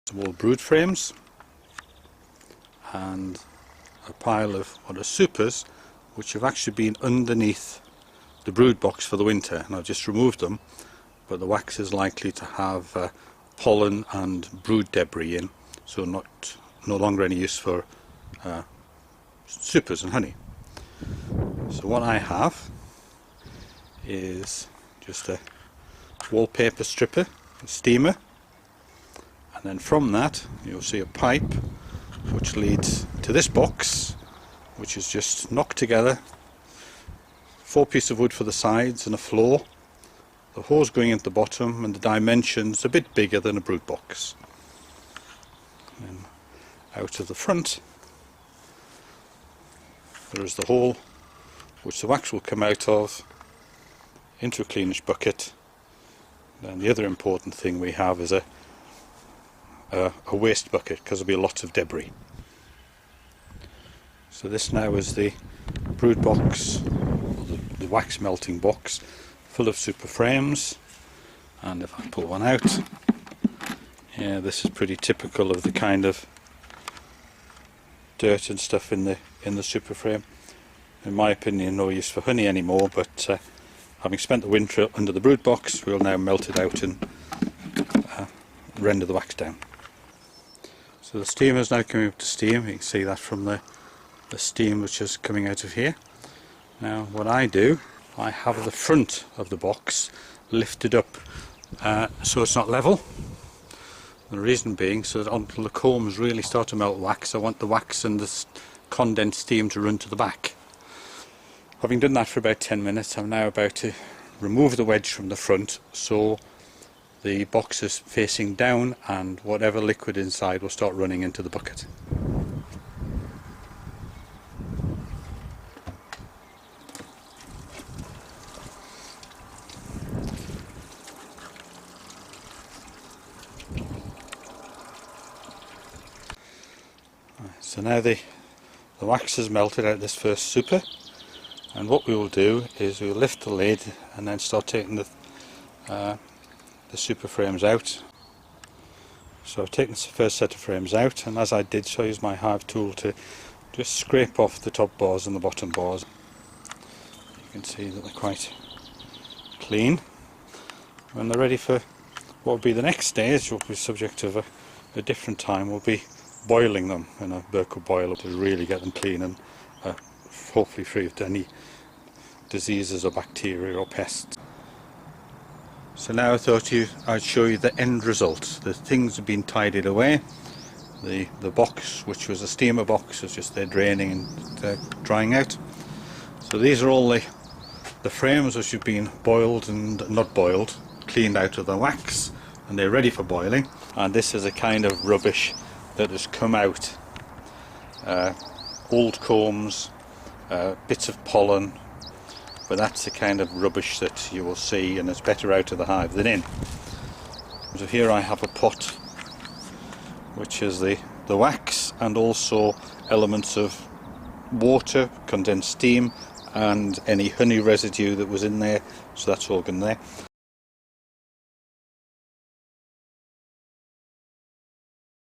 Some old brood frames and a pile of what are supers which have actually been underneath the brood box for the winter, and I've just removed them, but the wax is likely to have pollen and brood debris in, so no longer any use for supers and honey. So what I have is just a wallpaper stripper, a steamer, and then from that you'll see a pipe which leads to this box, which is just knocked together, 4 pieces of wood for the sides and a floor, the hose going into the bottom, and the dimensions a bit bigger than a brood box. And out of the front there is the hole which the wax will come out of into a cleanish bucket. And the other important thing we have is a waste bucket, because there'll be lots of debris. So this now is the brood box, the wax melting box, full of super frames. And if I pull one out, yeah, this is pretty typical of the kind of dirt and stuff in the super frame. In my opinion, no use for honey anymore, but having spent the winter under the brood box, we'll now melt it out and render the wax down. So the steamer is now coming up to steam. You can see that from the steam which is coming out of here. Now what I do, I have the front of the box lifted up so it's not level. The reason being, so that until the combs really start to melt wax, I want the wax and the condensed steam to run to the back. Having done that for about 10 minutes, I'm now about to remove the wedge from the front, so the box is facing down and whatever liquid inside will start running into the bucket. So now the wax is melted out of this first super, and what we will do is we'll lift the lid and then start taking the super frames out. So I've taken the first set of frames out, and as I did so, I used my hive tool to just scrape off the top bars and the bottom bars. You can see that they're quite clean. When they're ready for what will be the next stage, will be subject of a different time, will be boiling them in a Berkel boiler to really get them clean and hopefully free of any diseases or bacteria or pests. So now I thought I'd show you the end result. The things have been tidied away. The box, which was a steamer box, is just there draining and drying out. So these are all the frames which have been boiled and not boiled, cleaned out of the wax, and they're ready for boiling. And this is a kind of rubbish that has come out. Old combs, bits of pollen, but that's the kind of rubbish that you will see, and it's better out of the hive than in. So here I have a pot which is the wax and also elements of water, condensed steam, and any honey residue that was in there, so that's all gone there.